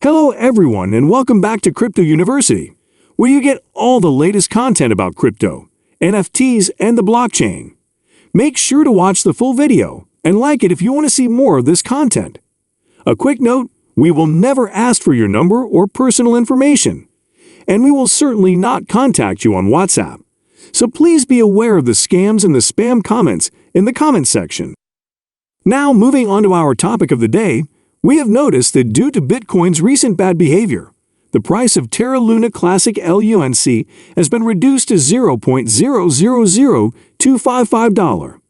Hello everyone and welcome back to Crypto University, where you get all the latest content about crypto, NFTs, and the blockchain. Make sure to watch the full video and like it if you want to see more of this content. A quick note, we will never ask for your number or personal information, and we will certainly not contact you on WhatsApp. So please be aware of the scams and the spam comments in the comments section. Now moving on to our topic of the day, we have noticed that due to Bitcoin's recent bad behavior, the price of Terra Luna Classic LUNC has been reduced to $0.000255.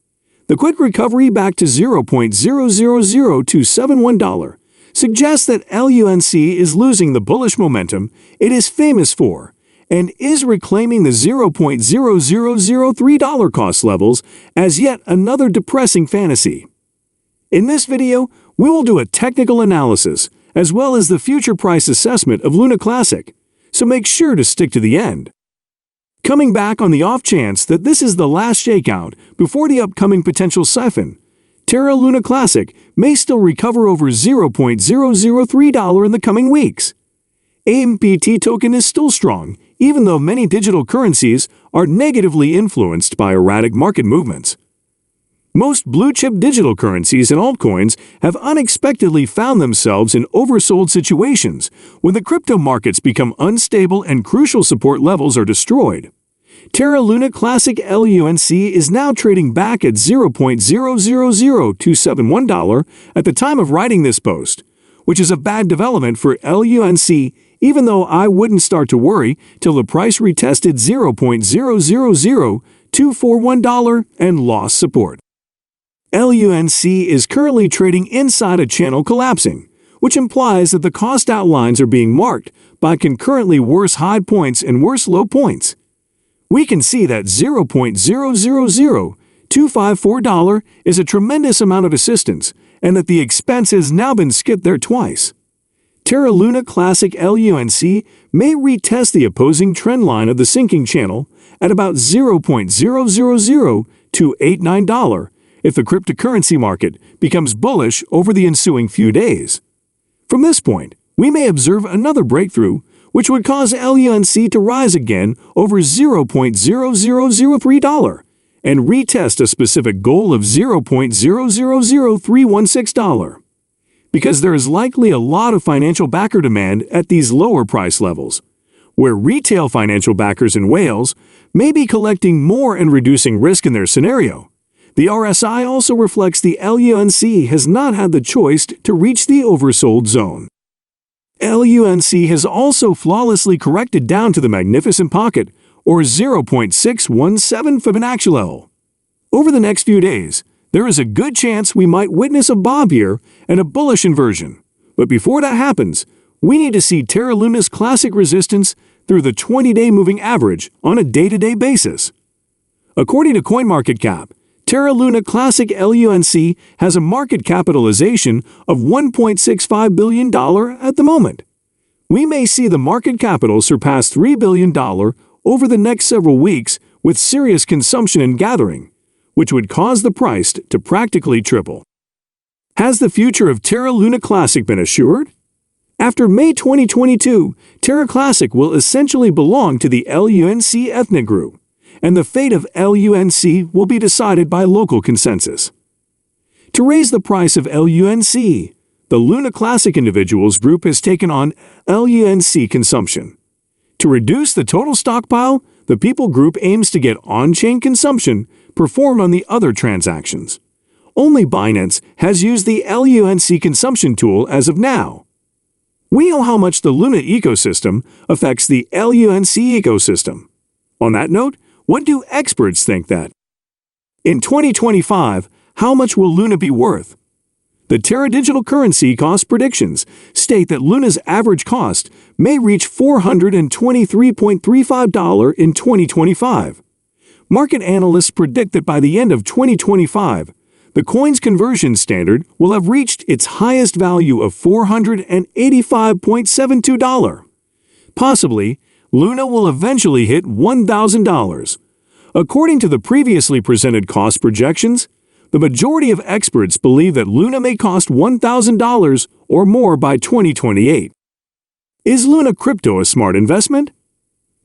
The quick recovery back to $0.000271 suggests that LUNC is losing the bullish momentum it is famous for and is reclaiming the $0.0003 cost levels as yet another depressing fantasy. In this video, we will do a technical analysis as well as the future price assessment of Luna Classic, so make sure to stick to the end. Coming back on the off chance that this is the last shakeout before the upcoming potential siphon, Terra Luna Classic may still recover over $0.003 in the coming weeks. AMPT token is still strong, even though many digital currencies are negatively influenced by erratic market movements. Most blue-chip digital currencies and altcoins have unexpectedly found themselves in oversold situations when the crypto markets become unstable and crucial support levels are destroyed. Terra Luna Classic LUNC is now trading back at $0.000271 at the time of writing this post, which is a bad development for LUNC, even though I wouldn't start to worry till the price retested $0.000241 and lost support. LUNC is currently trading inside a channel collapsing, which implies that the cost outlines are being marked by concurrently worse high points and worse low points. We can see that $0.000254 is a tremendous amount of assistance and that the expense has now been skipped there twice. Terra Luna Classic LUNC may retest the opposing trend line of the sinking channel at about $0.000289 if the cryptocurrency market becomes bullish over the ensuing few days. From this point, we may observe another breakthrough, which would cause LUNC to rise again over $0.0003 and retest a specific goal of $0.000316. Because there is likely a lot of financial backer demand at these lower price levels, where retail financial backers in whales may be collecting more and reducing risk in their scenario. The RSI also reflects the LUNC has not had the choice to reach the oversold zone. LUNC has also flawlessly corrected down to the magnificent pocket, or 0.617 Fibonacci level. Over the next few days, there is a good chance we might witness a bob here and a bullish inversion. But before that happens, we need to see Terra Luna's classic resistance through the 20-day moving average on a day-to-day basis. According to CoinMarketCap, Terra Luna Classic LUNC has a market capitalization of $1.65 billion at the moment. We may see the market capital surpass $3 billion over the next several weeks with serious consumption and gathering, which would cause the price to practically triple. Has the future of Terra Luna Classic been assured? After May 2022, Terra Classic will essentially belong to the LUNC ethnic group, and the fate of LUNC will be decided by local consensus. To raise the price of LUNC, the Luna Classic Individuals Group has taken on LUNC consumption. To reduce the total stockpile, the People Group aims to get on-chain consumption performed on the other transactions. Only Binance has used the LUNC consumption tool as of now. We know how much the Luna ecosystem affects the LUNC ecosystem. On that note, what do experts think that? In 2025, how much will Luna be worth? The Terra digital currency cost predictions state that Luna's average cost may reach $423.35 in 2025. Market analysts predict that by the end of 2025, the coin's conversion standard will have reached its highest value of $485.72. Possibly, Luna will eventually hit $1,000. According to the previously presented cost projections, the majority of experts believe that Luna may cost $1,000 or more by 2028. Is Luna crypto a smart investment?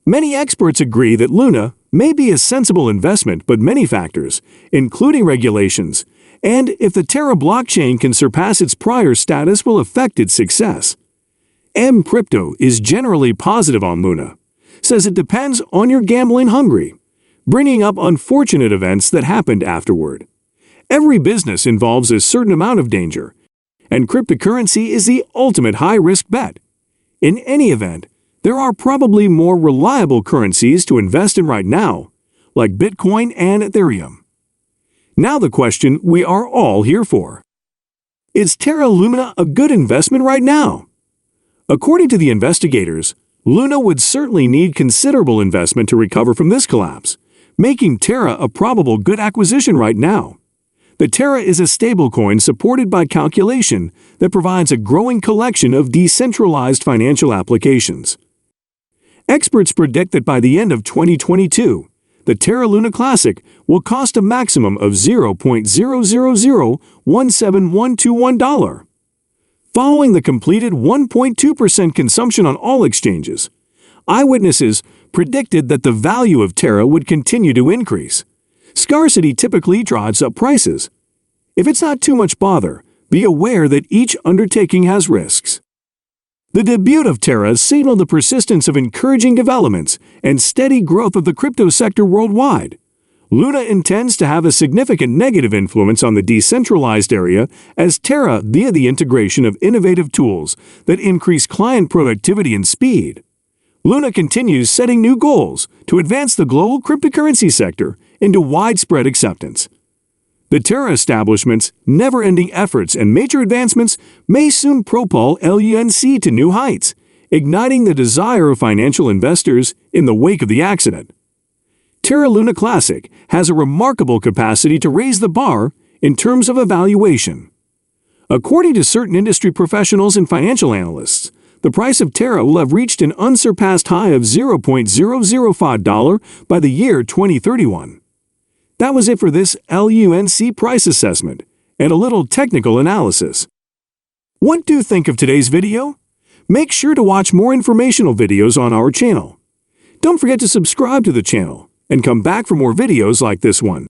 Many experts agree that Luna may be a sensible investment, but many factors, including regulations, and if the Terra blockchain can surpass its prior status, will affect its success. Crypto is generally positive on Luna, says it depends on your gambling hungry, bringing up unfortunate events that happened afterward. Every business involves a certain amount of danger, and cryptocurrency is the ultimate high-risk bet. In any event, there are probably more reliable currencies to invest in right now, like Bitcoin and Ethereum. Now the question we are all here for. Is Terra Luna a good investment right now? According to the investigators, Luna would certainly need considerable investment to recover from this collapse, making Terra a probable good acquisition right now. The Terra is a stablecoin supported by calculation that provides a growing collection of decentralized financial applications. Experts predict that by the end of 2022, the Terra Luna Classic will cost a maximum of $0.0001721. Following the completed 1.2% consumption on all exchanges, eyewitnesses predicted that the value of Terra would continue to increase. Scarcity typically drives up prices. If it's not too much bother, be aware that each undertaking has risks. The debut of Terra signaled the persistence of encouraging developments and steady growth of the crypto sector worldwide. Luna intends to have a significant negative influence on the decentralized area as Terra via the integration of innovative tools that increase client productivity and speed. Luna continues setting new goals to advance the global cryptocurrency sector into widespread acceptance. The Terra establishment's never-ending efforts and major advancements may soon propel LUNC to new heights, igniting the desire of financial investors in the wake of the accident. Terra Luna Classic has a remarkable capacity to raise the bar in terms of evaluation. According to certain industry professionals and financial analysts, the price of Terra will have reached an unsurpassed high of $0.005 by the year 2031. That was it for this LUNC price assessment and a little technical analysis. What do you think of today's video? Make sure to watch more informational videos on our channel. Don't forget to subscribe to the channel and come back for more videos like this one.